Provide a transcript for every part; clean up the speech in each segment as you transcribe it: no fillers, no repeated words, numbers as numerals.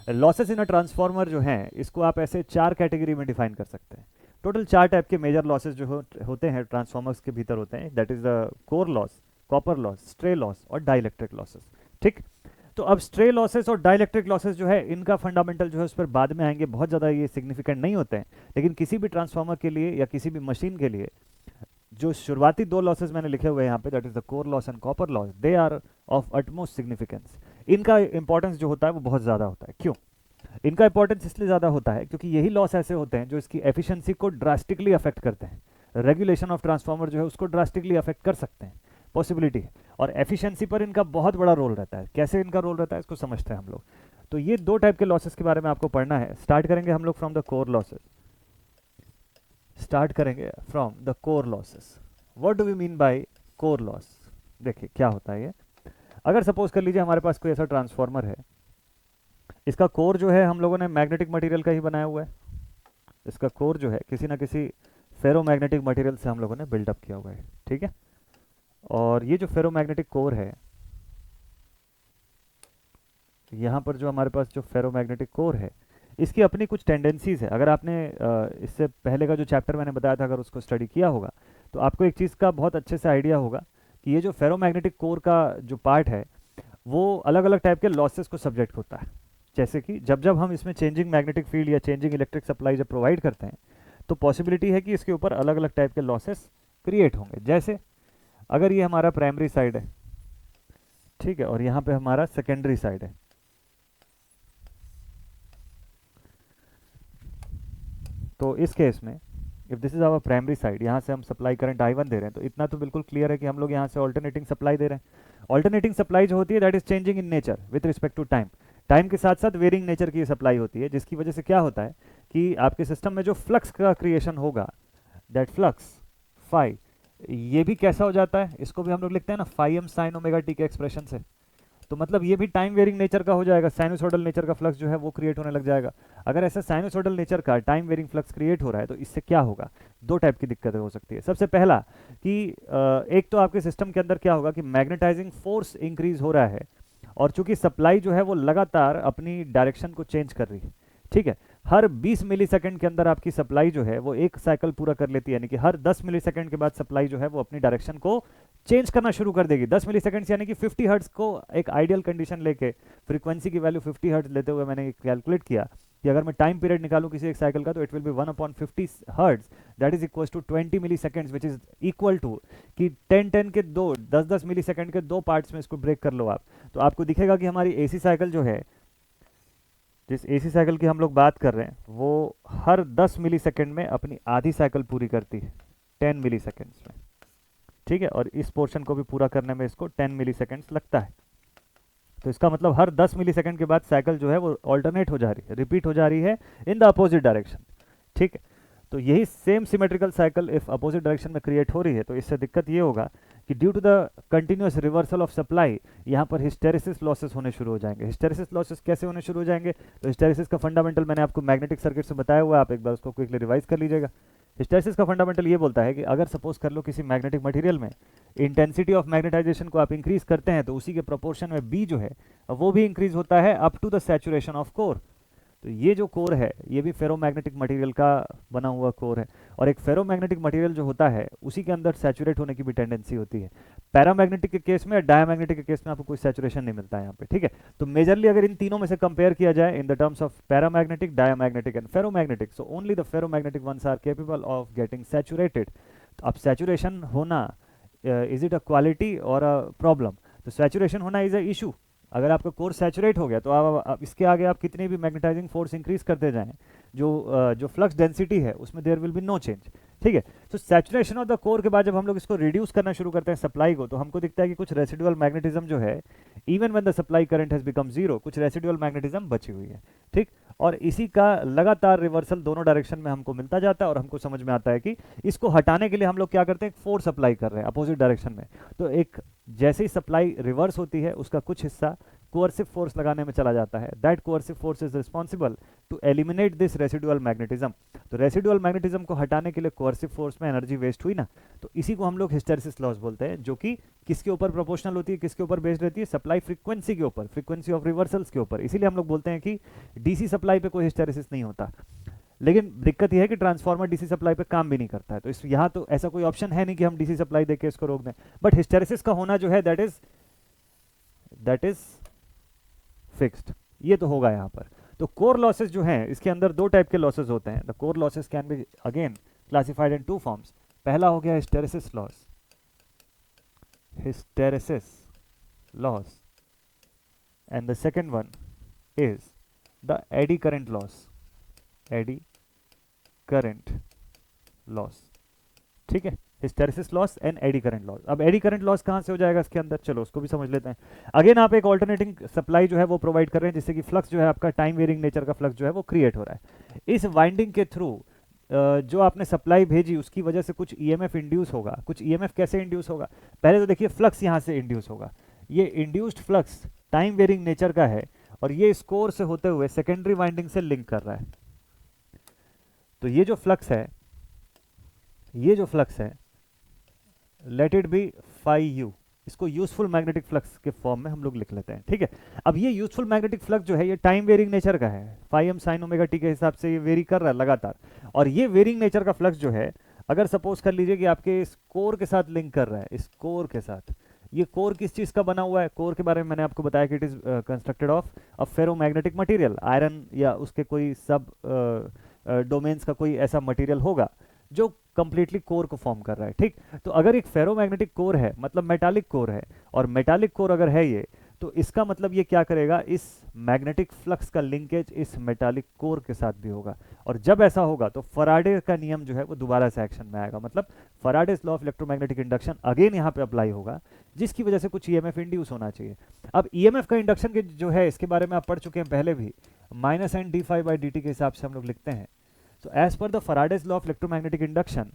Losses in a transformer जो हैं इसको आप ऐसे 4 कैटेगरी में डिफाइन कर सकते हैं। टोटल 4 टाइप के मेजर लॉसेस जो होते हैं ट्रांसफार्मर्स के भीतर होते हैं, that is the core loss, copper loss, stray loss और डाइलेक्ट्रिक लॉसेस। ठीक। तो अब स्ट्रे लॉसेस और डाइलेक्ट्रिक लॉसेस जो है इनका फंडामेंटल जो है उस पर बाद में आएंगे, बहुत ज़्यादा ये सिग्निफिकेंट नहीं होते हैं, लेकिन किसी भी ट्रांसफार्मर के लिए या किसी भी मशीन के लिए जो शुरुआती 2 लॉसेस मैंने लिखे हुए हैं यहाँ पे, that is the core loss and copper loss, they are of utmost significance. इनका इंपॉर्टेंस जो होता है वो बहुत ज़्यादा होता है। क्यों? इनका इंपॉर्टेंस इसलिए ज़्यादा होता है क्योंकि यही लॉस ऐसे होते हैं जो इसकी एफिशिएंसी को ड्रास्टिकली अफेक्ट करते हैं। रेगुलेशन ऑफ ट्रांसफार्मर जो है उसको ड्रास्टिकली अफेक्ट कर सकते हैं, पॉसिबिलिटी है। और एफिशिएंसी पर इनका बहुत बड़ा रोल रहता है। कैसे इनका रोल रहता है इसको समझते हैं हम लोग। तो ये 2 टाइप के लॉसेस के बारे में आपको पढ़ना है। स्टार्ट करेंगे हम लोग from the core losses. Start करेंगे from the core losses. What do we mean by core loss? देखिए क्या होता है ये। अगर सपोज कर लीजिए हमारे पास कोई ऐसा ट्रांसफार्मर है, इसका कोर जो है हम लोगों ने मैग्नेटिक मटेरियल का ही बनाया हुआ है। इसका कोर जो है किसी ना किसी फेरोमैग्नेटिक मटेरियल से हम लोगों ने बिल्डअप किया हुआ है। ठीक है। और ये जो फेरोमैग्नेटिक कोर है, यहाँ पर जो हमारे पास जो फेरोमैग्नेटिक कोर है, इसकी अपनी कुछ टेंडेंसीज है। अगर आपने इससे पहले का जो चैप्टर मैंने बताया था अगर उसको स्टडी किया होगा तो आपको एक चीज़ का बहुत अच्छे से आइडिया होगा कि ये जो फेरोमैग्नेटिक कोर का जो पार्ट है वो अलग अलग टाइप के लॉसेस को सब्जेक्ट होता है। जैसे कि जब जब हम इसमें चेंजिंग मैग्नेटिक फील्ड या चेंजिंग इलेक्ट्रिक सप्लाई जब प्रोवाइड करते हैं तो पॉसिबिलिटी है कि इसके ऊपर अलग अलग टाइप के लॉसेस क्रिएट होंगे। जैसे अगर ये हमारा प्राइमरी साइड है, ठीक है, और यहाँ पे हमारा सेकेंडरी साइड है, तो इस केस में if this is our primary side, यहाँ से हम सप्लाई करंट I1 दे रहे हैं, तो इतना तो बिल्कुल क्लियर है कि हम लोग यहाँ से ऑल्टरनेटिंग सप्लाई दे रहे हैं। ऑल्टरनेटिंग सप्लाई जो होती है that is changing in nature with respect to time. Time के साथ साथ वेरिंग नेचर की सप्लाई होती है, जिसकी वजह से क्या होता है कि आपके सिस्टम में जो फ्लक्स का क्रिएशन होगा, दैट फ्लक्स फाई, ये भी कैसा हो जाता है, इसको भी हम लोग लिखते हैं ना phi m sine omega t के एक्सप्रेशन से। तो मतलब ये भी टाइम वेरिंग नेचर का हो जाएगा, साइनोसॉइडल नेचर का फ्लक्स जो है वो क्रिएट होने लग जाएगा। अगर ऐसा साइनोसॉइडल नेचर का टाइम वेरिंग फ्लक्स क्रिएट हो रहा है तो इससे क्या होगा, 2 टाइप की दिक्कतें हो सकती है। सबसे पहला कि एक तो आपके सिस्टम के अंदर क्या होगा कि मैग्नेटाइजिंग फोर्स इंक्रीज हो रहा है, और चूंकि सप्लाई जो है वो लगातार अपनी डायरेक्शन को चेंज कर रही है। ठीक है। हर 20 मिलीसेकंड के अंदर आपकी सप्लाई जो है वो एक साइकिल पूरा कर लेती है, यानी कि हर 10 मिलीसेकंड के बाद सप्लाई जो है वो अपनी डायरेक्शन को चेंज करना शुरू कर देगी। 10 मिलीसेकंड यानी कि 50 हर्ट्ज को एक आइडियल कंडीशन लेके, फ्रीक्वेंसी की वैल्यू 50 हर्ट्ज लेते हुए मैंने कैलकुलेट किया कि अगर मैं टाइम पीरियड निकालूं किसी एक साइकिल का तो it will be 1/50 hertz, that is equal to 20 milliseconds, which is equal to कि 10-10 के 2 10-10 मिली सेकेंड के 2 पार्ट्स में इसको ब्रेक कर लो आप, तो आपको दिखेगा कि हमारी एसी साइकिल जो है, जिस एसी साइकिल की हम लोग बात कर रहे हैं, वो हर 10 मिली सेकेंड में अपनी आधी साइकिल पूरी करती है 10 मिली सेकेंड्स में। ठीक है। और इस पोर्शन को भी पूरा करने में इसको 10 मिली सेकेंड्स लगता है। तो इसका मतलब हर 10 मिली सेकेंड के बाद साइकिल जो है वो ऑल्टरनेट हो जा रही है, रिपीट हो जा रही है इन द अपोजिट डायरेक्शन। ठीक है। तो यही same symmetrical cycle if opposite direction में क्रिएट हो रही है तो इससे दिक्कत ये होगा कि due to the continuous reversal of supply यहाँ पर हिस्टेरिसिस लॉसेस होने शुरू हो जाएंगे। हिस्टेरिसिस लॉसेस कैसे होने शुरू हो जाएंगे? तो हिस्टेरिसिस का फंडामेंटल मैंने आपको मैग्नेटिक सर्किट से बताया हुआ है, आप एक बार उसको क्विकली रिवाइज कर लीजिएगा। हिस्टेरिसिस का फंडामेंटल ये बोलता है कि अगर सपोज कर लो किसी मैग्नेटिक मटेरियल में इंटेंसिटी ऑफ मैग्नेटाइजेशन को आप इंक्रीज करते हैं तो उसी के प्रोपोर्शन में बी जो है वो भी इंक्रीज होता है up to the saturation of core. तो ये जो कोर है ये भी फेरोमैग्नेटिक मटेरियल का बना हुआ कोर है, और एक फेरोमैग्नेटिक मटेरियल जो होता है उसी के अंदर सैचुरेट होने की भी टेंडेंसी होती है। पैरामैग्नेटिक के केस में, डायामैग्नेटिक के केस में आपको कोई सैचुरेशन नहीं मिलता है यहाँ पे। ठीक है। तो मेजरली अगर इन तीनों में से कंपेयर किया जाए in the terms of paramagnetic, diamagnetic and ferromagnetic, so only the ferromagnetic ones are capable of getting saturated. तो अब सैचुरेशन होना, इज इट अ क्वालिटी और अ प्रॉब्लम? तो सैचुरेशन होना इज अ इशू। अगर आपका कोर सैचुरेट हो गया तो आप इसके आगे आप कितनी भी मैग्नेटाइजिंग फोर्स इंक्रीज करते जाएं, जो फ्लक्स डेंसिटी है उसमें there will be no change. ठीक है। तो सैचुरेशन ऑफ द कोर के बाद जब हम लोग इसको रिड्यूस करना शुरू करते हैं सप्लाई को, तो हमको दिखता है कि कुछ रेसिडुअल मैग्नेटिज्म जो है, even when the supply current has become zero, कुछ रेसिडुअल मैग्नेटिज्म बची हुई है। ठीक। और इसी का लगातार रिवर्सल दोनों डायरेक्शन में हमको मिलता जाता है, और हमको समझ में आता है कि इसको हटाने के लिए हम लोग क्या करते हैं, फोर्स अप्लाई कर रहे हैं अपोजिट डायरेक्शन में। तो एक जैसे ही सप्लाई रिवर्स होती है उसका कुछ हिस्सा कोअर्सिव फोर्स लगाने में चला जाता है, that coercive force is responsible to eliminate this residual magnetism. तो रेसिडुअल मैग्नेटिज्म को हटाने के लिए कोअर्सिव फोर्स में एनर्जी वेस्ट हुई ना, तो इसी को हम लोग हिस्टेरेसिस लॉस बोलते हैं, जो कि किसके ऊपर प्रोपोर्शनल होती है, किसके ऊपर बेस्ड रहती है, सप्लाई फ्रीक्वेंसी के ऊपर, फ्रीक्वेंसी ऑफ रिवर्सल्स के ऊपर। इसीलिए हम लोग बोलते हैं कि डीसी सप्लाई पे कोई हिस्टेरेसिस नहीं होता। लेकिन दिक्कत यह है कि ट्रांसफार्मर डीसी सप्लाई पे काम भी नहीं करता है, तो इस यहाँ तो ऐसा कोई ऑप्शन है नहीं कि हम डीसी सप्लाई देके इसको रोक दें। बट हिस्टेरेसिस का होना जो है दैट इज फिक्स्ड, ये तो होगा यहाँ पर। तो कोर लॉसेस जो हैं, इसके अंदर दो टाइप के लॉसेस होते हैं। The core losses can be again classified in two forms. पहला हो गया hysteresis loss, hysteresis loss, and the second one is the eddy current loss, eddy current loss। ठीक M, hysteresis loss and AD current loss. अब AD current loss कहां से हो जाएगा इसके अंदर, चलो उसको भी समझ लेते हैं। अगेन आप एक ऑल्टरनेटिंग सप्लाई जो है वो प्रोवाइड कर रहे हैं, जिससे कि फ्लक्स जो है आपका टाइम वेरिंग नेचर का फ्लक्स जो है वो क्रिएट हो रहा है। इस वाइंडिंग के थ्रू जो आपने सप्लाई भेजी उसकी वजह से कुछ ईएमएफ इंड्यूस होगा। कुछ ईएमएफ कैसे इंड्यूस होगा, पहले तो देखिए फ्लक्स यहाँ से इंड्यूस होगा। ये induced flux time varying nature का है और ये इस कोर से होते हुए सेकेंडरी वाइंडिंग से लिंक कर रहा है। तो ये जो फ्लक्स है let it be phi u, इसको यूजफुल मैग्नेटिक फ्लक्स के फॉर्म में हम लोग लिख लेते हैं। ठीक है, अब ये यूजफुल मैग्नेटिक फ्लक्स जो है ये टाइम वेरिंग नेचर का है, phi m sine omega t के हिसाब से ये वेरी कर रहा है लगातार। और ये वेरिंग नेचर का फ्लक्स जो है, अगर सपोज कर लीजिए कि आपके इस कोर के साथ लिंक कर रहा है, इस कोर के साथ, ये कोर किस चीज का बना हुआ है, कोर के बारे में मैंने आपको बताया कि it is constructed of a ferromagnetic material, iron या उसके कोई सब डोमेन्स का कोई ऐसा मटेरियल होगा जो कंप्लीटली कोर को फॉर्म कर रहा है। ठीक, तो अगर एक फेरोमैग्नेटिक कोर है, मतलब मेटालिक कोर है, और मेटालिक कोर अगर है ये, तो इसका मतलब ये क्या करेगा, इस मैग्नेटिक फ्लक्स का लिंकेज इस मेटालिक कोर के साथ भी होगा। और जब ऐसा होगा तो फराडे का नियम जो है वो दोबारा से एक्शन में आएगा, मतलब Faraday's law of electromagnetic induction again यहाँ पे अप्लाई होगा, जिसकी वजह से कुछ ईएमएफ इंड्यूस होना चाहिए। अब ईएमएफ का इंडक्शन के जो है इसके बारे में आप पढ़ चुके हैं पहले भी, minus n d phi by d t के हिसाब से हम लोग लिखते हैं। तो एज पर the Faraday's law of electromagnetic induction,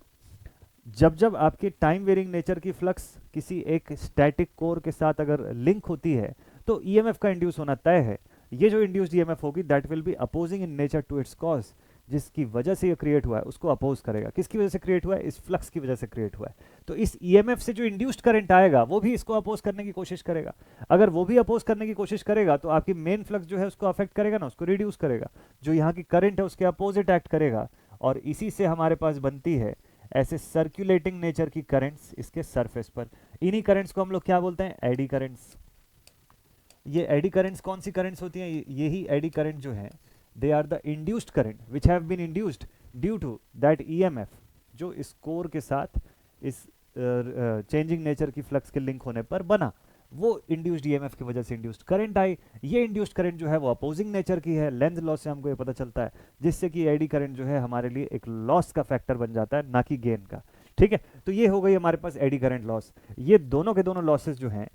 जब आपकी टाइम वेरिंग नेचर की फ्लक्स किसी एक स्टैटिक कोर के साथ अगर लिंक होती है तो ईएमएफ का इंड्यूस होना तय है। ये जो इंड्यूस्ड ईएमएफ होगी that will be opposing in nature to its cause, जिसकी वजह से ये क्रिएट हुआ है उसको अपोज करेगा। किसकी वजह से क्रिएट हुआ है, इस फ्लक्स की वजह से क्रिएट हुआ है। तो इस ईएमएफ से जो इंड्यूस्ड करंट आएगा वो भी इसको अपोज करने की कोशिश करेगा। अगर वो भी अपोज करने की कोशिश करेगा तो आपकी मेन फ्लक्स जो है उसको अफेक्ट करेगा ना, उसको रिड्यूस करेगा। जो यहाँ की करंट है उसके अपोजिट एक्ट करेगा, और इसी से हमारे पास बनती है ऐसे सर्कुलेटिंग नेचर की करंट्स इसके सरफेस पर। इन्हीं करंट्स को हम लोग क्या बोलते हैं, एडी करंट्स। ये एडी करंट्स कौन सी करंट्स होती हैं, यही एडी करंट जो है they are the induced current which have been induced due to that EMF, जो इस कोर के साथ इस चेंजिंग नेचर की फ्लक्स के लिंक होने पर बना। वो इंड्यूस्ड ईएमएफ की वजह से इंड्यूस्ड करंट आई। ये इंड्यूस्ड करंट जो है वो अपोजिंग नेचर की है, लेंज लॉ से हमको ये पता चलता है, जिससे कि एडी करंट जो है हमारे लिए एक लॉस का फैक्टर बन जाता है, ना कि गेन का। ठीक है, तो ये हो गई हमारे पास एडी करंट लॉस। ये दोनों के दोनों लॉसेस जो हैं,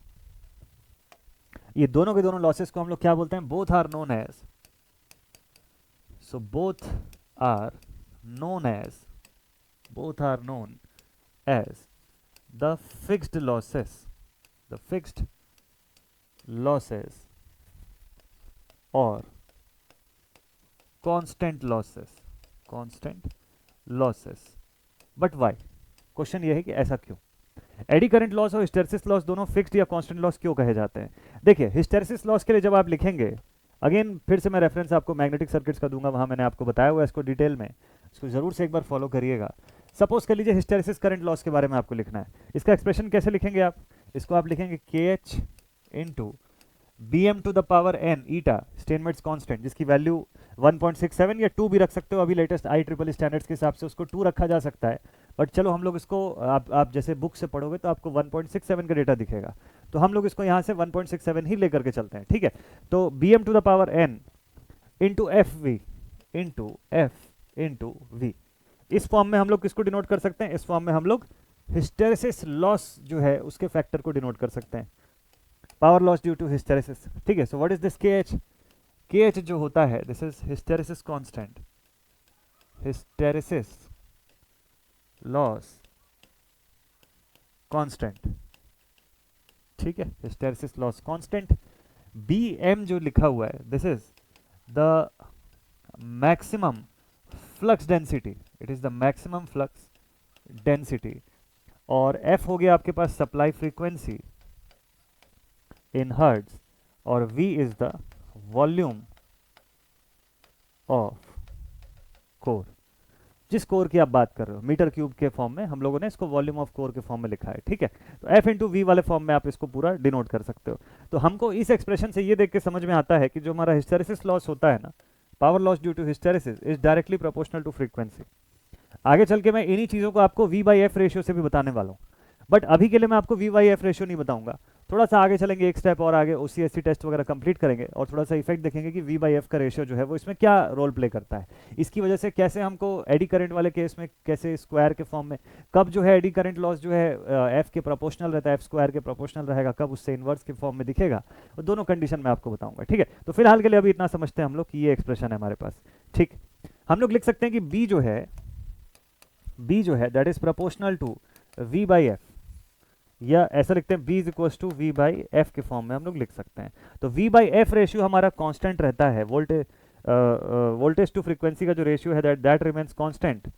ये दोनों के दोनों लॉसेस को हम लोग क्या बोलते हैं, both are known as, so both are known as the fixed losses, the fixed losses or constant losses। But why, question ये है कि ऐसा क्यों, एडी करंट लॉस और हिस्टेरेसिस लॉस दोनों फिक्स्ड या कांस्टेंट लॉस क्यों कहे जाते हैं। देखिए हिस्टेरेसिस लॉस के लिए जब आप लिखेंगे, अगेन फिर से मैं रेफरेंस आपको मैग्नेटिक सर्किट्स का दूंगा, वहां मैंने आपको बताया हुआ है इसको डिटेल में, इसको जरूर से एक बार फॉलो करिएगा। सपोज कर लीजिए हिस्टेरेसिस करंट लॉस के बारे में आपको लिखना है, इसका एक्सप्रेशन कैसे लिखेंगे आप, इसको आप लिखेंगे KH into BM to the power n eta Steinmetz constant, जिसकी वैल्यू 1.67 या 2 भी रख सकते हो, अभी लेटेस्ट IEEE स्टैंडर्ड्स के हिसाब से उसको 2 रखा जा सकता है, बट चलो हम लोग इसको आप जैसे बुक से पढ़ोगे तो आपको 1.67 का डेटा दिखेगा, तो हम लोग इसको यहाँ से 1.67 ही लेकर के चलते हैं। ठीक है, तो BM to the power n into F into V, इस फॉर्म में हम लोग किसको डिनोट कर सकते हैं, इस फॉर्म में हम लोग हिस्टेरेसिस लॉस जो है उसके फैक्टर को डिनोट कर सकते हैं, power loss due to hysteresis. ठीक है, so what is this KH जो होता है this is hysteresis constant, hysteresis loss constant. ठीक है, हिस्टेरेसिस लॉस कांस्टेंट बी एम जो लिखा हुआ है this is the maximum flux density, it is the maximum flux density, और एफ हो गया आपके पास सप्लाई फ्रीक्वेंसी इन हर्ट्ज, और V is the volume of core, जिस कोर की आप बात कर रहे हो मीटर क्यूब के फॉर्म में, हम लोगों ने इसको वॉल्यूम ऑफ कोर के फॉर्म में लिखा है, ठीक है। तो एफ इंटू वी वाले फॉर्म में आप इसको पूरा डिनोट कर सकते हो। तो हमको इस एक्सप्रेशन से ये देख के समझ में आता है कि जो हमारा हिस्टेरेसिस लॉस होता है ना, power loss due to hysteresis is directly proportional to frequency. आगे चल के मैं इन्हीं चीज़ों को आपको वी बाई एफ रेशियो से भी बताने वाला हूँ, बट अभी के लिए मैं आपको वी बाई एफ रेशियो नहीं बताऊंगा। थोड़ा सा आगे चलेंगे, एक स्टेप और आगे ओसीएससी टेस्ट वगैरह कंप्लीट करेंगे और थोड़ा सा इफेक्ट देखेंगे कि वी बाई एफ का रेशियो जो है वो इसमें क्या रोल प्ले करता है, इसकी वजह से कैसे हमको एडी करंट वाले केस में कैसे स्क्वायर के फॉर्म में, कब जो है एडी करंट लॉस जो है एफ के प्रोपोर्शनल रहता है, एफ स्क्वायर के प्रोपोर्शनल रहेगा, कब उससे इन्वर्स के फॉर्म में दिखेगा, और दोनों कंडीशन में आपको बताऊंगा, ठीक है। तो फिलहाल के लिए अभी इतना समझते हैं हम लोग कि ये एक्सप्रेशन है हमारे पास, ठीक। हम लोग लिख सकते हैं कि बी जो है that is proportional to V by F, या ऐसा लिखते हैं b is equal to V by F के फॉर्म में हम लोग लिख सकते हैं। तो v बाई एफ रेशियो हमारा कांस्टेंट रहता है, वोल्टेज टू फ्रीक्वेंसी का जो रेशियो है दैट रिमेन्स कांस्टेंट।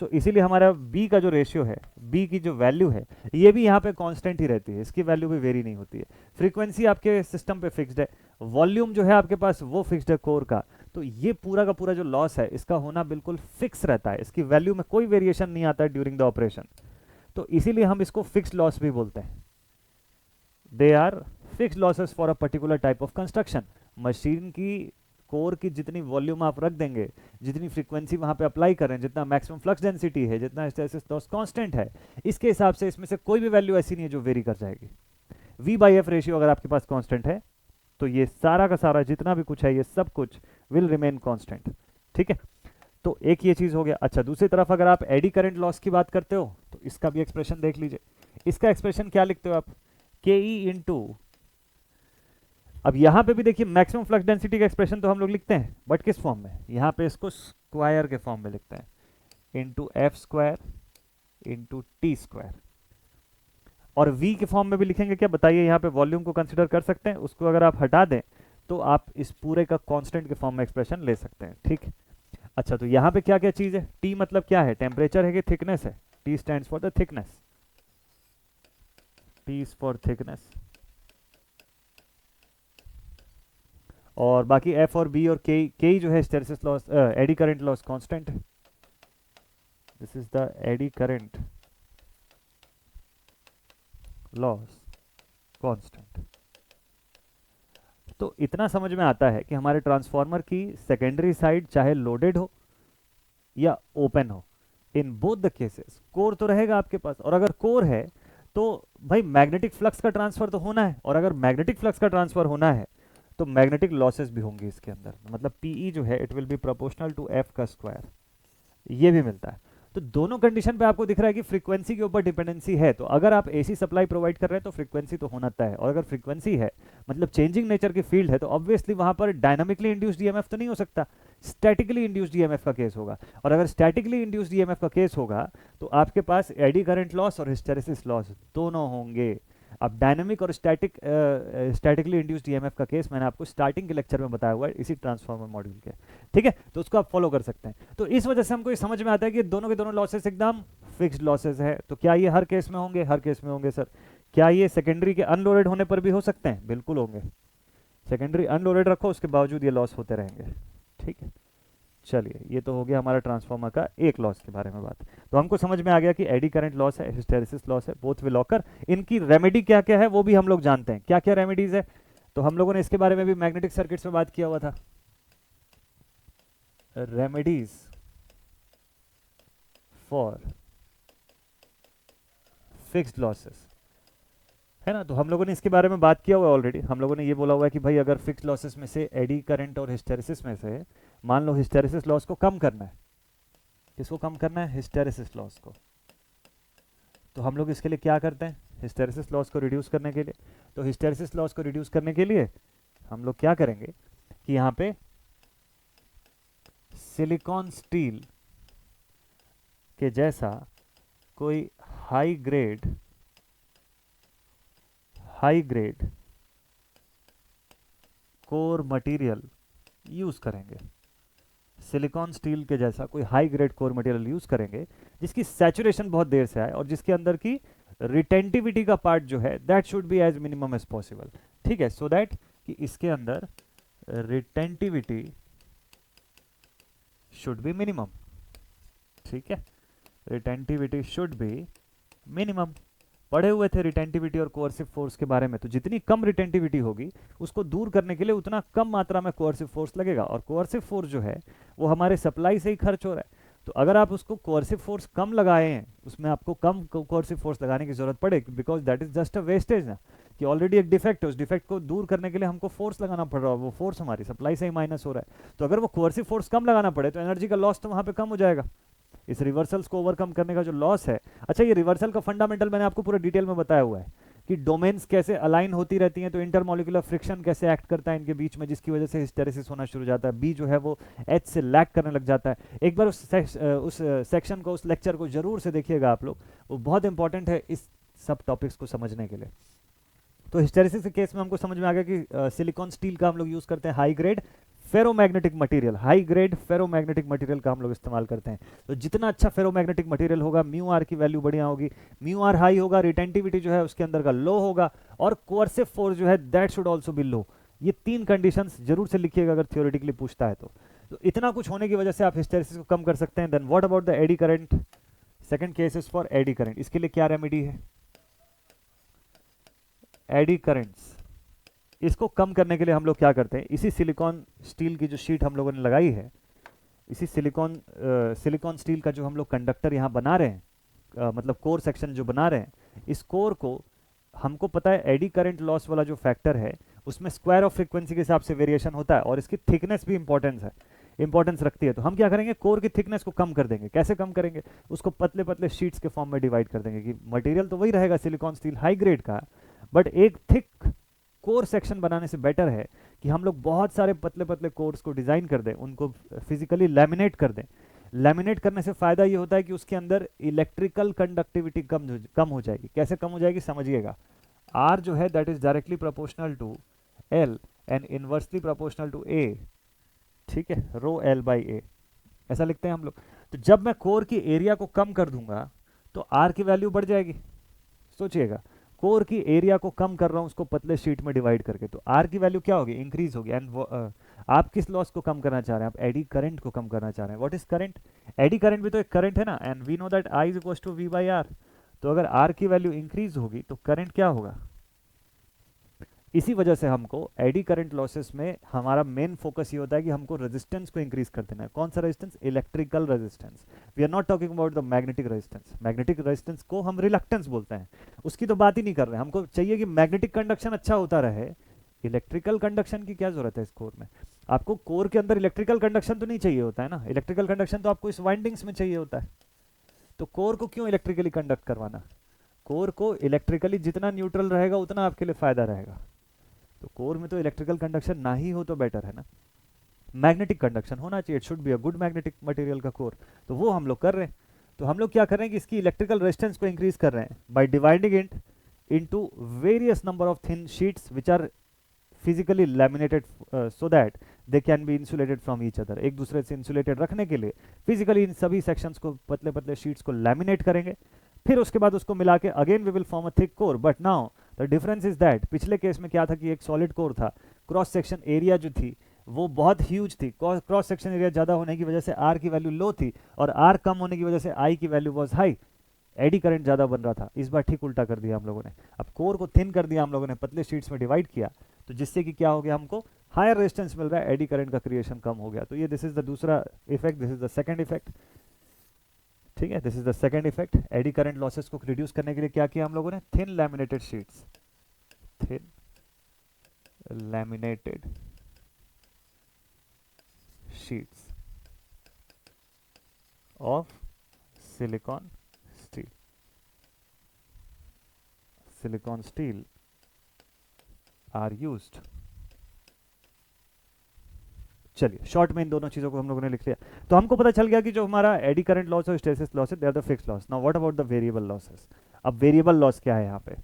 सो इसीलिए हमारा b का जो रेशियो है, b की जो वैल्यू है ये भी यहाँ पे कांस्टेंट ही रहती है, इसकी वैल्यू भी वेरी नहीं होती है। फ्रीक्वेंसी आपके सिस्टम पे फिक्स्ड है, वॉल्यूम जो है आपके पास वो फिक्स्ड है कोर का, तो ये पूरा का पूरा जो लॉस है इसका होना बिल्कुल फिक्स रहता है, इसकी वैल्यू में कोई वेरिएशन नहीं आता है ड्यूरिंग द ऑपरेशन। तो इसीलिए हम इसको फिक्स्ड लॉस भी बोलते हैं, they are fixed losses for a particular type of construction. Machine की कोर की जितनी वॉल्यूम आप रख देंगे, जितनी फ्रीक्वेंसी वहां पे अप्लाई करें, जितना मैक्सिमम फ्लक्स डेंसिटी है, जितना हिस्टेरेसिस लॉस कांस्टेंट है, इसके हिसाब से इसमें से कोई भी वैल्यू ऐसी नहीं है जो वेरी कर जाएगी। वी बाई एफ रेशियो अगर आपके पास कांस्टेंट है तो ये सारा का सारा जितना भी कुछ है ये सब कुछ विल रिमेन कांस्टेंट, ठीक है। तो एक ये चीज हो गया। अच्छा, दूसरी तरफ अगर आप एडी करंट लॉस की बात करते हो तो इसका भी एक्सप्रेशन देख लीजिए। इसका एक्सप्रेशन क्या लिखते हो आप, के ई इंटू, अब यहां पे भी देखिए मैक्सिमम फ्लक्स डेंसिटी का एक्सप्रेशन तो हम लोग लिखते हैं, बट किस फॉर्म में, यहां पे इसको स्क्वायर के फॉर्म में लिखते हैं, into F square into T square. और वी के फॉर्म में भी लिखेंगे क्या बताइए, यहाँ पे वॉल्यूम को कंसिडर कर सकते हैं, उसको अगर आप हटा दें तो आप इस पूरे का कांस्टेंट के फॉर्म में एक्सप्रेशन ले सकते हैं, ठीक। अच्छा, तो यहाँ पे क्या क्या चीज है, टी मतलब क्या है, टेम्परेचर है कि थिकनेस है, T stands for the thickness, T is for thickness, और बाकी एफ और बी और के जो है hysteresis loss, eddy current loss constant है, this is the eddy current loss constant. तो इतना समझ में आता है कि हमारे ट्रांसफार्मर की सेकेंडरी साइड चाहे लोडेड हो या ओपन हो, in both the cases core तो रहेगा आपके पास, और अगर कोर है तो भाई मैग्नेटिक फ्लक्स का ट्रांसफर तो होना है, और अगर मैग्नेटिक फ्लक्स का ट्रांसफर होना है तो मैग्नेटिक लॉसेस भी होंगे इसके अंदर, मतलब पीई जो है it will be proportional to F का स्क्वायर, ये भी मिलता है। तो दोनों कंडीशन पे आपको दिख रहा है कि फ्रीक्वेंसी के ऊपर डिपेंडेंसी है, तो अगर आप एसी सप्लाई प्रोवाइड कर रहे हैं तो फ्रीक्वेंसी तो होना तय है, और अगर फ्रीक्वेंसी है मतलब चेंजिंग नेचर की फील्ड है तो ऑब्वियसली वहां पर डायनामिकली इंड्यूस्ड ईएमएफ तो नहीं हो सकता, स्टैटिकली इंड्यूस्ड ईएमएफ का केस होगा, और अगर स्टैटिकली इंड्यूस्ड ईएमएफ का केस होगा तो आपके पास एडी करंट लॉस और हिस्टेरेसिस लॉस दोनों होंगे। अब डायनामिक और स्टैटिकली इंड्यूस्ड ईएमएफ का केस मैंने आपको स्टार्टिंग के लेक्चर में बताया हुआ है इसी ट्रांसफार्मर मॉड्यूल के, ठीक है, तो उसको आप फॉलो कर सकते हैं। तो इस वजह से हमको ये समझ में आता है कि दोनों के दोनों लॉसेस एकदम फिक्स्ड लॉसेस है। तो क्या ये हर केस में होंगे, हर केस में होंगे सर। क्या ये सेकेंडरी के अनलोडेड होने पर भी हो सकते हैं, बिल्कुल होंगे, सेकेंडरी अनलोडेड रखो उसके बावजूद ये लॉस होते रहेंगे, ठीक है। चलिए, ये तो हो गया हमारा ट्रांसफार्मर का एक लॉस के बारे में बात। तो हमको समझ में आ गया कि एडी करंट लॉस है, हिस्टेरेसिस लॉस है, बोथ विल ऑकर। इनकी रेमेडी क्या क्या है वो भी हम लोग जानते हैं, क्या क्या रेमेडीज है, तो हम लोगों ने इसके बारे में भी मैग्नेटिक सर्किट्स में बात किया हुआ था। रेमेडीज फॉर फिक्स्ड लॉसेस है ना, तो हम लोगों ने इसके बारे में बात किया हुआ है ऑलरेडी। हम लोगों ने ये बोला हुआ है कि भाई अगर फिक्स्ड लॉसेस में से एडी करंट और हिस्टेरेसिस में से मान लो हिस्टेरेसिस लॉस को कम करना है, किसको कम करना है, हिस्टेरेसिस लॉस को, तो हम लोग इसके लिए क्या करते हैं, हिस्टेरेसिस लॉस को रिड्यूस करने के लिए, तो हिस्टेरेसिस लॉस को रिड्यूस करने के लिए हम लोग क्या करेंगे कि यहाँ पे सिलिकॉन स्टील के जैसा कोई high grade core material use करेंगे, सिलिकॉन स्टील के जैसा कोई high grade core material use करेंगे जिसकी सैचुरेशन बहुत देर से आए और जिसके अंदर की रिटेंटिविटी का पार्ट जो है that should be as minimum as possible. ठीक है, सो दैट कि इसके अंदर रिटेंटिविटी शुड बी मिनिमम। ठीक है, रिटेंटिविटी शुड बी मिनिमम। पढ़े हुए थे रिटेंटिविटी और कोअर्सिव फोर्स के बारे में, तो जितनी कम रिटेंटिविटी होगी उसको दूर करने के लिए उतना कम मात्रा में कोअर्सिव फोर्स लगेगा, और कोअर्सिव फोर्स जो है वो हमारे सप्लाई से ही खर्च हो रहा है। तो अगर आप उसको कोअर्सिव फोर्स कम लगाए हैं, उसमें आपको कम कोअर्सिव फोर्स लगाने की जरूरत पड़े, because that is just a wastage ना, कि ऑलरेडी एक डिफेक्ट है, उस डिफेक्ट को दूर करने के लिए हमको फोर्स लगाना पड़ रहा है, वो फोर्स हमारी सप्लाई से ही माइनस हो रहा है। तो अगर वो कोअर्सिव फोर्स कम लगाना पड़े तो एनर्जी का लॉस तो वहां पे कम हो जाएगा, इस रिवर्सल्स को ओवरकम करने का जो लॉस है। अच्छा, ये रिवर्सल का फंडामेंटल मैंने आपको पूरा डिटेल में बताया हुआ है कि डोमेन्स कैसे अलाइन होती रहती हैं, तो इंटरमोलिकुलर फ्रिक्शन कैसे एक्ट करता है इनके बीच में, जिसकी वजह से हिस्टेरेसिस होना शुरू हो जाता है, बी जो है वो एच से लैग करने लग जाता है। एक बार उस सेक्शन को, उस लेक्चर को जरूर से देखिएगा आप लोग, वो बहुत इंपॉर्टेंट है इस सब टॉपिक्स को समझने के लिए। तो हिस्टेरेसिस के केस में हमको समझ में आ गया कि सिलिकॉन स्टील का हम लोग यूज करते हैं high grade ferromagnetic material, high grade ferromagnetic material का हम लोग इस्तेमाल करते हैं। तो जितना अच्छा फेरोमैग्नेटिक मटेरियल होगा, म्यू आर की वैल्यू बढ़िया होगी, म्यू आर हाई होगा, रिटेंटिविटी जो है उसके अंदर का लो होगा, और कोअर्सिव फोर्स जो है दैट शुड आल्सो बी लो। ये तीन कंडीशंस जरूर से लिखिएगा अगर थियोरेटिकली पूछता है तो इतना कुछ होने की वजह से आप हिस्टेरेसिस को कम कर सकते हैं। Then what about the eddy current? Second case is for eddy current. इसके लिए क्या रेमेडी है? एडी करंट्स, इसको कम करने के लिए हम लोग क्या करते हैं, इसी सिलिकॉन स्टील की जो शीट हम लोगों ने लगाई है, इसी सिलिकॉन स्टील का जो हम लोग कंडक्टर यहाँ बना रहे हैं, मतलब कोर सेक्शन जो बना रहे हैं, इस कोर को हमको पता है एडी करंट लॉस वाला जो फैक्टर है उसमें स्क्वायर ऑफ फ्रीक्वेंसी के हिसाब से वेरिएशन होता है, और इसकी थिकनेस भी इंपॉर्टेंस रखती है। तो हम क्या करेंगे, कोर की थिकनेस को कम कर देंगे। कैसे कम करेंगे? उसको पतले पतले शीट्स के फॉर्म में डिवाइड कर देंगे, कि मटेरियल तो वही रहेगा सिलिकॉन स्टील हाई ग्रेड का, बट एक थिक कोर सेक्शन बनाने से बेटर है कि हम लोग बहुत सारे पतले पतले कोर्स को डिजाइन कर दें, उनको फिजिकली लैमिनेट कर दें। लैमिनेट करने से फायदा ये होता है कि उसके अंदर इलेक्ट्रिकल कंडक्टिविटी कम हो जाएगी। कैसे कम हो जाएगी समझिएगा, आर जो है that is directly proportional to L and inversely proportional to A. ठीक है, रो एल बाई ए ऐसा लिखते हैं हम लोग। तो जब मैं कोर की एरिया को कम कर दूंगा तो आर की वैल्यू बढ़ जाएगी। सोचिएगा, कोर की एरिया को कम कर रहा हूं उसको पतले शीट में डिवाइड करके, तो आर की वैल्यू क्या होगी? इंक्रीज होगी। एंड आप किस लॉस को कम करना चाह रहे हैं? आप एडी करंट को कम करना चाह रहे हैं। What is current? Eddy current भी तो एक करंट है ना, and we know that I is equal to V by R. तो अगर आर की वैल्यू इंक्रीज होगी तो करंट क्या होगा? इसी वजह से हमको एडी करंट लॉसेस में हमारा मेन फोकस ये होता है कि हमको रेजिस्टेंस को इंक्रीज कर देना है। कौन सा resistance? Electrical resistance. We are not talking about the magnetic resistance. Magnetic resistance को हम रिलक्टेंस बोलते हैं, उसकी तो बात ही नहीं कर रहे हैं। हमको चाहिए कि मैग्नेटिक कंडक्शन अच्छा होता रहे, इलेक्ट्रिकल कंडक्शन की क्या जरूरत है इस कोर में? आपको कोर के अंदर इलेक्ट्रिकल कंडक्शन तो नहीं चाहिए होता है ना, इलेक्ट्रिकल कंडक्शन तो आपको इस वाइंडिंग्स में चाहिए होता है। तो कोर को क्यों इलेक्ट्रिकली कंडक्ट करवाना? कोर को इलेक्ट्रिकली जितना न्यूट्रल रहेगा उतना आपके लिए फायदा रहेगा। तो कोर में तो इलेक्ट्रिकल कंडक्शन ना ही हो तो बेटर है ना, मैग्नेटिक कंडक्शन होना चाहिए। It should be a good magnetic material का कोर, तो वो हम लोग कर रहे हैं। तो हम लोग क्या कर रहे हैं कि इसकी इलेक्ट्रिकल रेजिस्टेंस को इंक्रीज कर रहे हैं by dividing it into various number of thin sheets which are physically laminated so that they can be insulated from each other. एक दूसरे से इंसुलेटेड रखने के लिए फिजिकली इन सभी सेक्शंस को, पतले पतले शीट्स को लैमिनेट करेंगे, फिर उसके बाद उसको मिला के again we will form a thick core. But now the difference is that पिछले केस में क्या था कि एक सॉलिड कोर था, क्रॉस सेक्शन एरिया जो थी वो बहुत ह्यूज थी, क्रॉस सेक्शन एरिया ज्यादा होने की वजह से आर की वैल्यू लो थी, और आर कम होने की वजह से आई की value was high, eddy current ज्यादा बन रहा था। इस बार ठीक उल्टा कर दिया हम लोगों ने, अब कोर को थिन कर दिया हम लोगों ने, पतले शीट्स में डिवाइड किया, तो जिससे कि क्या हो गया, हमको हायर रेजिस्टेंस मिल रहा है, एडी करंट का क्रिएशन कम हो गया। तो ये दिस इज द दूसरा effect, this is the second effect. ठीक है, this is the second effect. Eddy current losses को रिड्यूस करने के लिए क्या किया हम लोगों ने? Thin laminated sheets, thin laminated sheets of silicon steel, silicon steel are used. चलिए, शॉर्ट में इन दोनों चीजों को हम लोगों ने लिख लिया। तो हमको पता चल गया कि जो हमारा एडी करंट लॉस और हिस्टेरेसिस लॉस है they are the fixed loss. Now what about the variable losses? अब वेरिएबल लॉस क्या है यहाँ पे?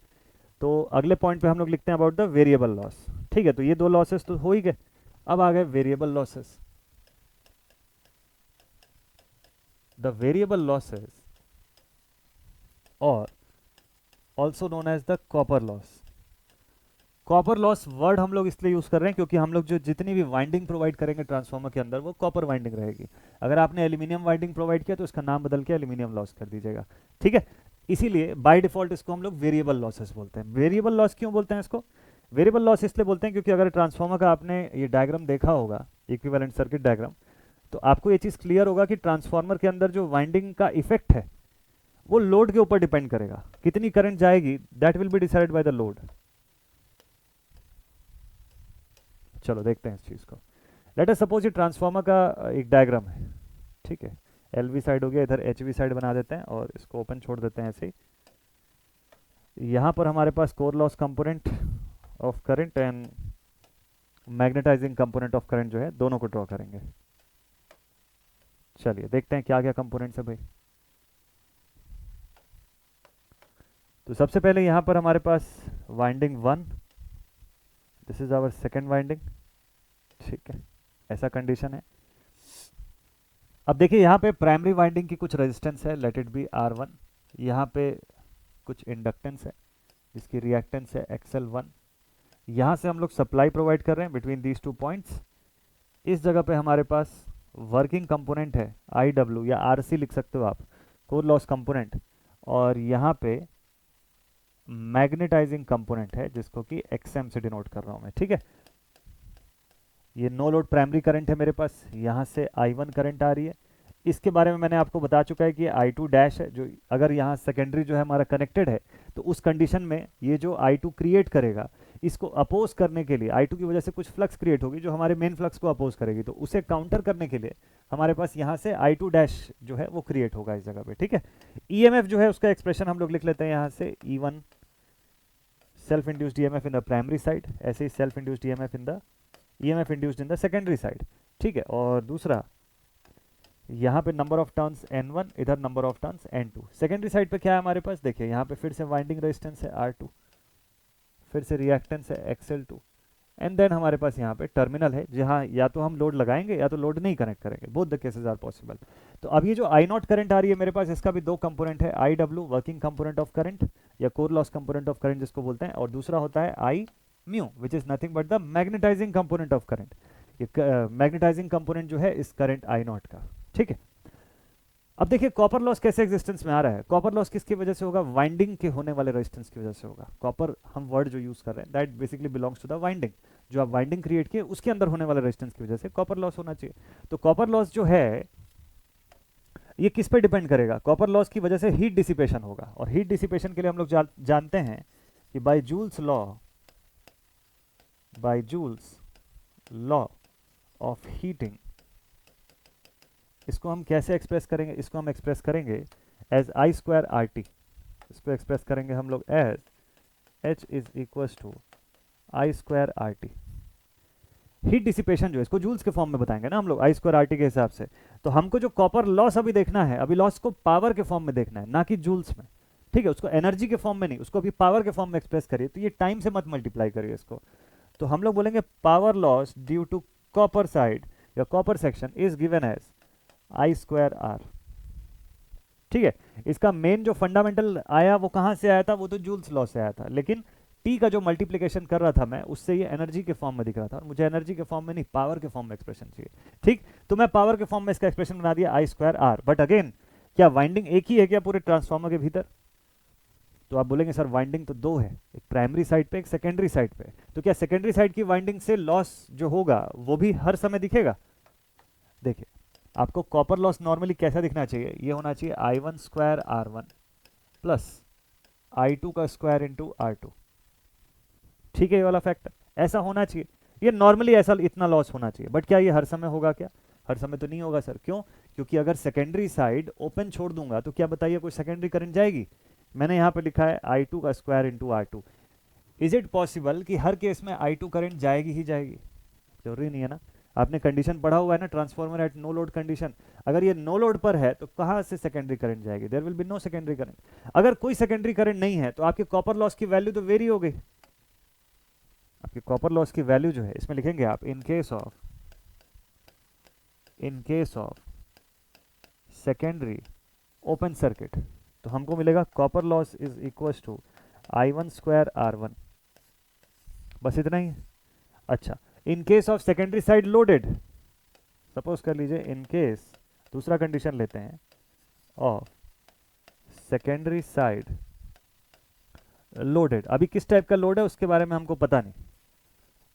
तो अगले पॉइंट पे हम लोग लिखते हैं अबाउट द वेरिएबल लॉस। ठीक ठीक है, तो ये दो लॉसेस तो हो ही गए। अब आ गए variable losses. The variable losses और also known as the copper loss. Copper loss word हम लोग इसलिए यूज कर रहे हैं क्योंकि हम लोग जो जितनी भी वाइंडिंग प्रोवाइड करेंगे ट्रांसफार्मर के अंदर वो कॉपर वाइंडिंग रहेगी। अगर आपने एल्यूमिनियम वाइंडिंग प्रोवाइड किया तो इसका नाम बदल के एल्यूमिनियम लॉस कर दीजिएगा, ठीक है। इसीलिए बाय डिफॉल्ट इसको हम लोग वेरिएबल लॉसेस बोलते हैं। वेरिएबल लॉस क्यों बोलते हैं इसको? वेरिएबल लॉस इसलिए बोलते हैं क्योंकि अगर ट्रांसफार्मर का आपने ये डायग्राम देखा होगा, इक्विवेलेंट सर्किट डायग्राम, तो आपको ये चीज़ क्लियर होगा कि ट्रांसफार्मर के अंदर जो वाइंडिंग का इफेक्ट है वो लोड के ऊपर डिपेंड करेगा। कितनी करंट जाएगी that will be decided by the load. चलो देखते हैं इस चीज़ को। लेट अस सपोज ये ट्रांसफार्मर का एक डायग्राम है, ठीक है। एल वी साइड हो गया, इधर एच वी साइड बना देते हैं और इसको ओपन छोड़ देते हैं ऐसे ही। यहाँ पर हमारे पास core loss component of current and magnetising component of current जो है दोनों को ड्रॉ करेंगे। चलिए देखते हैं क्या क्या कंपोनेंट्स है भाई। तो सबसे पहले यहाँ पर हमारे पास winding 1, this is our second winding, ठीक है, ऐसा कंडीशन है। अब देखिए यहाँ पे प्राइमरी वाइंडिंग की कुछ रेजिस्टेंस है, लेट इट बी R1। यहाँ पे कुछ इंडक्टेंस है जिसकी रिएक्टेंस है XL1। यहाँ से हम लोग सप्लाई प्रोवाइड कर रहे हैं बिटवीन दीज टू पॉइंट्स। इस जगह पे हमारे पास वर्किंग कंपोनेंट है IW या RC लिख सकते हो आप, कोर लॉस कंपोनेंट, और यहाँ पे मैग्नेटाइजिंग कंपोनेंट है जिसको कि XM से डिनोट कर रहा हूँ मैं, ठीक है। ये नो लोड प्राइमरी करंट है मेरे पास, यहाँ से I1 करंट आ रही है। इसके बारे में मैंने आपको बता चुका है कि ये I2 डैश है, जो अगर यहाँ सेकेंडरी जो है हमारा कनेक्टेड है तो उस कंडीशन में ये जो I2 क्रिएट करेगा, इसको अपोज करने के लिए I2 की वजह से कुछ फ्लक्स क्रिएट होगी जो हमारे मेन फ्लक्स को अपोज करेगी, तो उसे काउंटर करने के लिए हमारे पास यहाँ से I2 डैश जो है वो क्रिएट होगा इस जगह पे, ठीक है। EMF जो है उसका एक्सप्रेशन हम लोग लिख लेते हैं यहाँ से E1 self induced EMF in the primary side, ऐसे ही self induced EMF in the EMF induced in the secondary side, ठीक है। और दूसरा यहाँ पे नंबर ऑफ टर्न्स N1, इधर number of turns N2। Secondary side पे क्या है हमारे पास, देखिए यहाँ पे फिर से वाइंडिंग रेजिस्टेंस है R2, फिर से रिएक्टेंस है XL2, एंड देन हमारे पास यहाँ पे टर्मिनल है जहाँ या तो हम लोड लगाएंगे या तो लोड नहीं कनेक्ट करेंगे, both the cases are possible. तो अब ये जो I0 करंट आ रही है मेरे पास, इसका भी दो कंपोनेंट है, IW working component of current या core loss component of current जिसको बोलते हैं, और दूसरा होता है I mu which is nothing but the magnetising component of current. ये मैग्नेटाइजिंग कंपोनेंट जो है इस करंट I0 का, ठीक है। अब देखिए कॉपर लॉस कैसे एग्जिस्टेंस में आ रहा है। कॉपर लॉस किसकी वजह से होगा? वाइंडिंग के होने वाले रेजिस्टेंस की वजह से होगा। कॉपर हम वर्ड जो यूज कर रहे हैं that basically belongs to the winding, जो आप वाइंडिंग क्रिएट किए उसके अंदर होने वाले रेजिस्टेंस की वजह से कॉपर लॉस होना चाहिए। तो कॉपर लॉस जो है ये किस पे डिपेंड करेगा? कॉपर लॉस की वजह से हीट डिसिपेशन होगा, और हीट डिसिपेशन के लिए हम लोग जानते हैं कि by Joule's law of heating, इसको हम कैसे एक्सप्रेस करेंगे? इसको हम एक्सप्रेस करेंगे एज I² RT। इसको एक्सप्रेस करेंगे हम लोग as H is equal to I² RT। Heat dissipation जो है इसको जूल्स के फॉर्म में बताएंगे ना हम लोग I² RT के हिसाब से। तो हमको जो कॉपर लॉस अभी देखना है, अभी लॉस को पावर के फॉर्म में देखना है, ना कि जूल्स में, ठीक है। उसको एनर्जी के फॉर्म में नहीं, उसको अभी पावर के फॉर्म में एक्सप्रेस करिए, तो ये टाइम से मत मल्टीप्लाई करिए इसको। तो हम लोग बोलेंगे power loss due to copper side या copper section is given as I² R, ठीक है। इसका मेन जो फंडामेंटल आया वो कहां से आया था? वो तो जूल्स लॉ से आया था, लेकिन टी का जो मल्टीप्लिकेशन कर रहा था मैं, उससे ये एनर्जी के फॉर्म में दिख रहा था, और मुझे एनर्जी के फॉर्म में नहीं पावर के फॉर्म में एक्सप्रेशन चाहिए, ठीक। तो मैं पावर के फॉर्म में इसका एक्सप्रेशन बना दिया I² R। बट अगेन क्या वाइंडिंग एक ही है क्या पूरे ट्रांसफार्मर के भीतर? तो आप बोलेंगे सर वाइंडिंग तो दो है, एक प्राइमरी साइड पे एक सेकेंडरी साइड पे। तो क्या सेकेंडरी साइड की वाइंडिंग से लॉस जो होगा वो भी हर समय दिखेगा? देखिए आपको कॉपर लॉस नॉर्मली कैसा दिखना चाहिए? ये होना चाहिए I1² R1 प्लस I2 का स्क्वायर इंटू R2, ठीक है। ये वाला फैक्टर ऐसा होना चाहिए, ये नॉर्मली ऐसा इतना लॉस होना चाहिए। बट क्या ये हर समय होगा? क्या हर समय तो नहीं होगा सर। क्यों? क्योंकि अगर सेकेंडरी साइड ओपन छोड़ दूंगा तो क्या बताइए कोई सेकेंडरी करंट जाएगी? मैंने यहाँ पे लिखा है I2 का square into R2। Is it possible कि हर केस में I2 करंट जाएगी ही जाएगी? जरूरी नहीं है ना। आपने कंडीशन पढ़ा हुआ है ना, transformer at no load condition. अगर ये नो लोड पर है तो कहां से सेकेंडरी करंट जाएगी? There will be no secondary current. अगर कोई सेकेंडरी करंट नहीं है तो आपके कॉपर लॉस की वैल्यू तो वेरी हो गई, आपकी कि कॉपर लॉस की वैल्यू जो है इसमें लिखेंगे आप in case of secondary open circuit, तो हमको मिलेगा copper loss is equals to I1 square R1, बस इतना ही। अच्छा, in case of secondary side loaded, suppose कर लीजिए इन केस, दूसरा कंडीशन लेते हैं, ऑफ सेकेंडरी साइड लोडेड। अभी किस टाइप का लोड है उसके बारे में हमको पता नहीं,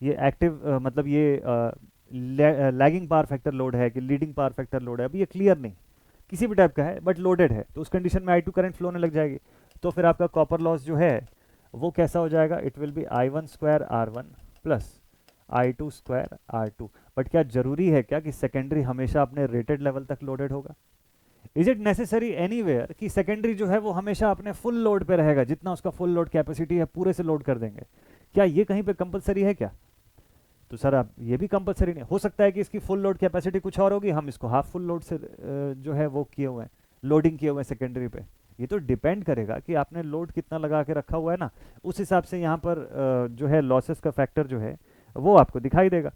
ये एक्टिव मतलब ये लैगिंग पावर फैक्टर लोड है कि लीडिंग पावर फैक्टर लोड है, अभी ये क्लियर नहीं, किसी भी टाइप का है बट लोडेड है, तो उस कंडीशन में I2 करंट फ्लो होने लग जाएगी, तो फिर आपका कॉपर लॉस जो है वो कैसा हो जाएगा, it will B I1 square R1 plus I2 square R2। But क्या जरूरी है क्या कि सेकेंडरी हमेशा अपने रेटेड लेवल तक लोडेड होगा? इज इट नेसेसरी एनीवेयर कि सेकेंडरी जो है वो हमेशा अपने फुल लोड पे रहेगा, जितना उसका फुल लोड कैपेसिटी है पूरे से लोड कर देंगे? क्या ये कहीं पे कंपलसरी है क्या? तो सर आप ये भी कंपलसरी नहीं हो सकता है कि इसकी फुल लोड कैपेसिटी कुछ और होगी, हम इसको हाफ फुल लोड से जो है वो किए हुए हैं, लोडिंग किए हुए हैं सेकेंडरी पे। ये तो डिपेंड करेगा कि आपने लोड कितना लगा के रखा हुआ है ना, उस हिसाब से यहाँ पर जो है लॉसेस का फैक्टर जो है वो आपको दिखाई देगा।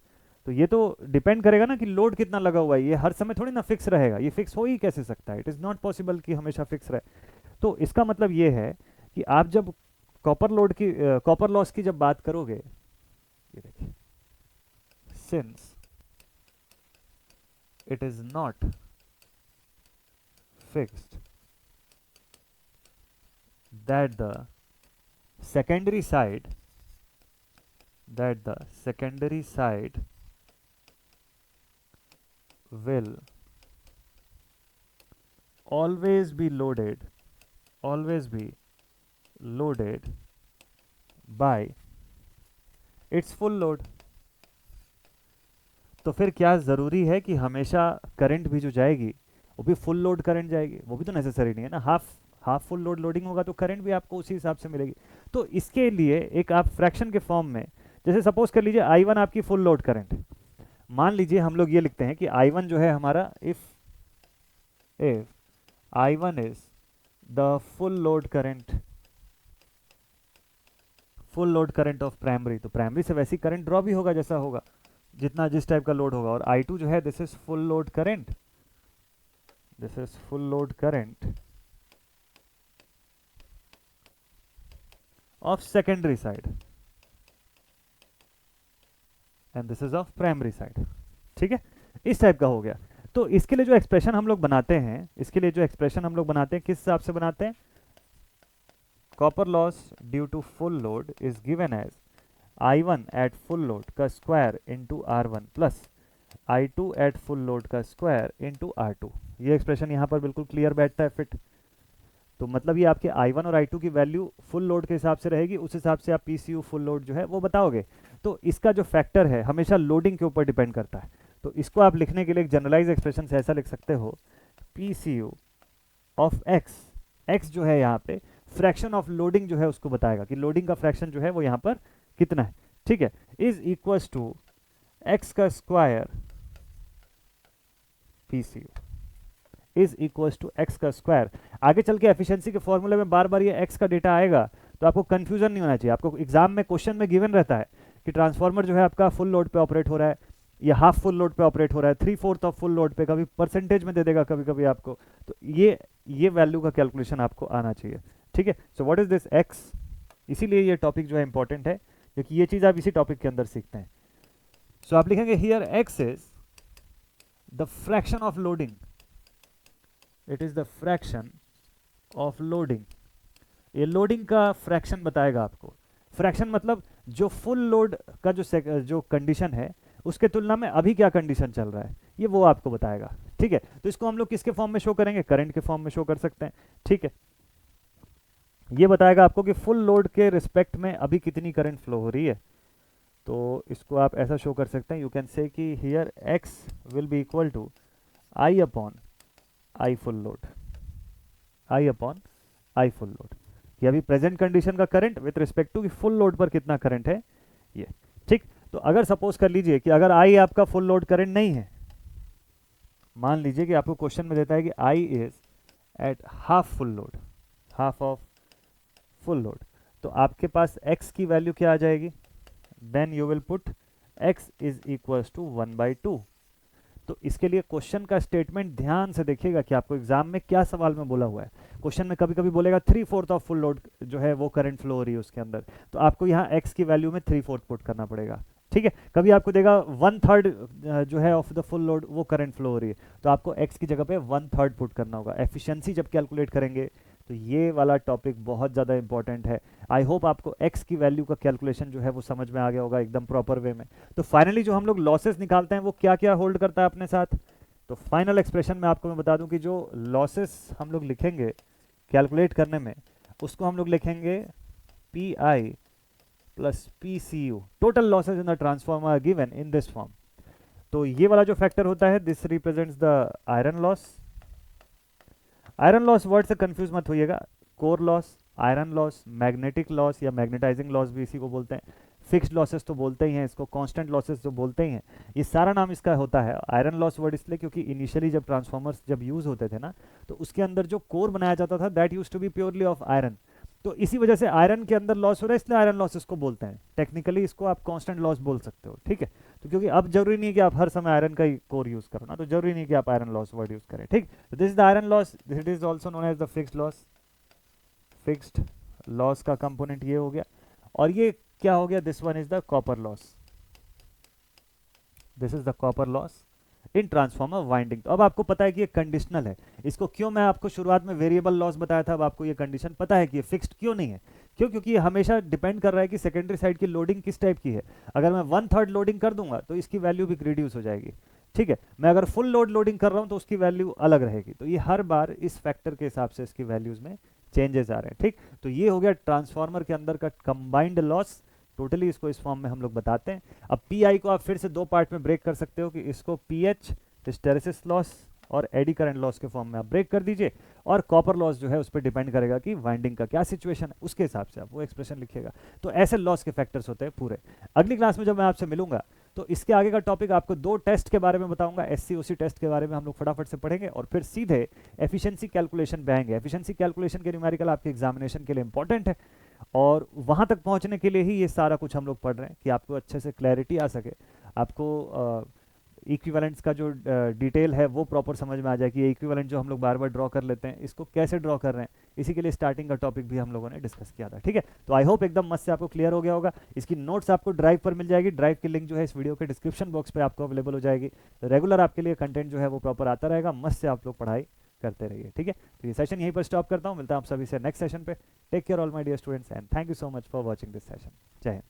तो ये तो डिपेंड करेगा ना कि लोड कितना लगा हुआ है, ये हर समय थोड़ी ना फिक्स रहेगा, ये फिक्स हो ही कैसे सकता है, इट इज़ नॉट पॉसिबल कि हमेशा फिक्स रहे। तो इसका मतलब ये है कि आप जब कॉपर लॉस की जब बात करोगे, ये देखिए, since it is not fixed that the secondary side will always be loaded by its full load। तो फिर क्या ज़रूरी है कि हमेशा करंट भी जो जाएगी वो भी फुल लोड करंट जाएगी? वो भी तो नेसेसरी नहीं है ना, हाफ फुल लोड लोडिंग होगा तो करंट भी आपको उसी हिसाब से मिलेगी। तो इसके लिए एक आप फ्रैक्शन के फॉर्म में, जैसे सपोज कर लीजिए I1 आपकी फुल लोड करंट, मान लीजिए हम लोग ये लिखते हैं कि I1 जो है हमारा, if I1 is the full load current of primary, तो प्राइमरी से वैसी करंट ड्रॉ भी होगा जैसा होगा जितना जिस टाइप का लोड होगा, और I2 जो है this is full load current of secondary side and this is of primary side. ठीक है, इस टाइप का हो गया। तो इसके लिए जो एक्सप्रेशन हम लोग बनाते हैं किस हिसाब से बनाते हैं? Copper loss due to full load is given as I1 at full load का square into R1 plus I2 at full load का स्क्वायर इंटू R2। ये एक्सप्रेशन यहाँ पर बिल्कुल क्लियर बैठता है, फिट। तो मतलब ये आपके I1 और I2 की वैल्यू फुल लोड के हिसाब से रहेगी, उस हिसाब से आप PCU फुल लोड जो है वो बताओगे। तो इसका जो फैक्टर है हमेशा लोडिंग के ऊपर डिपेंड करता है, तो इसको आप लिखने के लिए एक जनरलाइज एक्सप्रेशन से ऐसा लिख सकते हो, PCU ऑफ x जो है यहाँ पे फ्रैक्शन ऑफ लोडिंग जो है उसको बताएगा कि लोडिंग का फ्रैक्शन जो है वो यहाँ पर कितना है। ठीक है, इज इक्वल्स टू x का square PCU is equals to x का स्क्वायर। आगे चल के एफिशिएंसी के फॉर्मूले में बार बार ये x का डेटा आएगा, तो आपको कंफ्यूजन नहीं होना चाहिए। आपको एग्जाम में क्वेश्चन में गिवन रहता है कि ट्रांसफार्मर जो है आपका फुल लोड पे ऑपरेट हो रहा है या हाफ फुल लोड पे ऑपरेट हो रहा है, 3/4 ऑफ फुल लोड पे, कभी परसेंटेज में दे देगा कभी कभी आपको, तो ये वैल्यू का कैलकुलेशन आपको आना चाहिए। ठीक है, so what is this x, इसीलिए ये टॉपिक जो है इंपॉर्टेंट है क्योंकि ये चीज आप इसी टॉपिक के अंदर सीखते हैं। सो आप लिखेंगे here x is the fraction of loading, it is the fraction of loading. ये लोडिंग का फ्रैक्शन बताएगा आपको। फ्रैक्शन मतलब जो फुल लोड का जो कंडीशन है उसके तुलना में अभी क्या कंडीशन चल रहा है, ये वो आपको बताएगा। ठीक है, तो इसको हम लोग किसके फॉर्म में शो करेंगे? करंट के फॉर्म में शो कर सकते हैं। ठीक है, ये बताएगा आपको कि फुल लोड के रिस्पेक्ट में अभी कितनी करंट फ्लो हो रही है। तो इसको आप ऐसा शो कर सकते हैं, यू कैन से कि here x will be equal to I upon I full load, कि अभी प्रेजेंट कंडीशन का करंट विथ रिस्पेक्ट टू कि फुल लोड पर कितना करंट है ये। ठीक, तो अगर सपोज कर लीजिए कि अगर I आपका फुल लोड करंट नहीं है, मान लीजिए कि आपको क्वेश्चन में देता है कि I is at half of full load, तो आपके पास x की वैल्यू क्या आ जाएगी? Then you will put x is equals to 1/2। तो इसके लिए क्वेश्चन का स्टेटमेंट ध्यान से देखिएगा कि आपको एग्जाम में क्या सवाल में बोला हुआ है। क्वेश्चन में कभी कभी बोलेगा 3/4 ऑफ फुल लोड जो है वो करंट फ्लो हो रही है उसके अंदर, तो आपको यहाँ x की वैल्यू में 3/4 पुट करना पड़ेगा। ठीक है, कभी आपको देगा 1/3 जो है ऑफ द फुल लोड वो करंट फ्लो हो रही है, तो आपको x की जगह पे 1/3 पुट करना होगा। एफिशिएंसी जब कैलकुलेट करेंगे तो ये वाला टॉपिक बहुत ज़्यादा इंपॉर्टेंट है। आई होप आपको x की वैल्यू का कैलकुलेशन जो है वो समझ में आ गया होगा एकदम प्रॉपर वे में। तो फाइनली जो हम लोग लॉसेस निकालते हैं वो क्या क्या होल्ड करता है अपने साथ, तो फाइनल एक्सप्रेशन में आपको मैं बता दूं कि जो लॉसेस हम लोग लिखेंगे कैलकुलेट करने में, उसको हम लोग लिखेंगे P I plus P C U, total losses in the transformer are given in this form. तो ये वाला जो फैक्टर होता है this represents the iron loss. Iron loss word से कंफ्यूज मत होइएगा, core loss, iron loss, magnetic loss या मैग्नेटाइजिंग लॉस भी इसी को बोलते हैं, फिक्स्ड लॉसेस तो बोलते ही हैं इसको, कांस्टेंट लॉसेस जो बोलते ही हैं, ये सारा नाम इसका होता है। आयरन लॉस वर्ड इसलिए क्योंकि इनिशियली जब ट्रांसफॉर्मर्स जब यूज होते थे ना, तो उसके अंदर जो कोर बनाया जाता था that use to be purely of iron, तो इसी वजह से आयरन के अंदर लॉस हो रहा है इसलिए आयरन लॉस इसको बोलते हैं। टेक्निकली इसको आप कांस्टेंट लॉस बोल सकते हो, ठीक है। तो क्योंकि अब जरूरी नहीं है कि आप हर समय आयरन का ही कोर यूज करो ना, तो जरूरी नहीं कि आप आयरन लॉस वर्ड यूज करें, ठीक। तो this is the iron loss, this is also known as the fixed loss. Fixed loss का कंपोनेंट ये हो गया, और ये क्या हो गया, this one is the copper loss, this is the copper loss in transformer winding. तो अब आपको पता है कि ये कंडीशनल है, इसको क्यों मैं आपको शुरुआत में वेरिएबल लॉस बताया था, अब आपको ये कंडीशन पता है कि ये फिक्स्ड क्यों नहीं है, क्यों, क्योंकि ये हमेशा डिपेंड कर रहा है कि सेकेंडरी साइड की लोडिंग किस टाइप की है। अगर मैं 1/3 लोडिंग कर दूंगा तो इसकी वैल्यू भी रिड्यूस हो जाएगी, ठीक है। मैं अगर फुल लोड लोडिंग कर रहा हूं तो उसकी वैल्यू अलग रहेगी, तो ये हर बार इस फैक्टर के हिसाब से इसकी वैल्यूज में चेंजेस आ रहे हैं, ठीक। तो ये हो गया ट्रांसफार्मर के अंदर का कंबाइंड लॉस, टोटली इसको इस फॉर्म में हम लोग बताते हैं। अब पी आई को आप फिर से दो पार्ट में ब्रेक कर सकते हो कि इसको पी एच हिस्टेरेसिस लॉस और एडी करंट लॉस के फॉर्म में आप ब्रेक कर दीजिए, और कॉपर लॉस जो है उस पर डिपेंड करेगा कि वाइंडिंग का क्या सिचुएशन है, उसके हिसाब से आप वो एक्सप्रेशन लिखिएगा। तो ऐसे लॉस के फैक्टर्स होते हैं पूरे। अगली क्लास में जब मैं आपसे मिलूंगा तो इसके आगे का टॉपिक आपको दो टेस्ट के बारे में बताऊंगा, एससीओसी टेस्ट के बारे में हम लोग फटाफट से पढ़ेंगे, और फिर सीधे एफिशिएंसी कैलकुलेशन पे आएंगे। एफिशिएंसी कैलकुलेशन के न्यूमेरिकल आपके एग्जामिनेशन के लिए इंपॉर्टेंट है, और वहां तक पहुंचने के लिए ही ये सारा कुछ हम लोग पढ़ रहे हैं कि आपको अच्छे से क्लैरिटी आ सके, आपको इक्विवेलेंट्स का जो डिटेल है वो प्रॉपर समझ में आ जाए कि ये इक्विवेलेंट जो हम लोग बार बार ड्रॉ कर लेते हैं इसको कैसे ड्रॉ कर रहे हैं। इसी के लिए स्टार्टिंग का टॉपिक भी हम लोगों ने डिस्कस किया था, ठीक है। तो आई होप एकदम मस्त से आपको क्लियर हो गया होगा। इसकी नोट्स आपको ड्राइव पर मिल जाएगी, ड्राइव की लिंक जो है इस वीडियो के डिस्क्रिप्शन बॉक्स पे आपको अवेलेबल हो जाएगी। तो रेगुलर आपके लिए कंटेंट जो है वो प्रॉपर आता रहेगा, मस्त से आप लोग पढ़ाई करते रहिए, ठीक है। तो ये सेशन यहीं पर स्टॉप करता हूँ, मिलता हूँ आप सभी से नेक्स्ट सेशन पे। Take care all my dear students and thank you so much for watching this session. जय हिंद।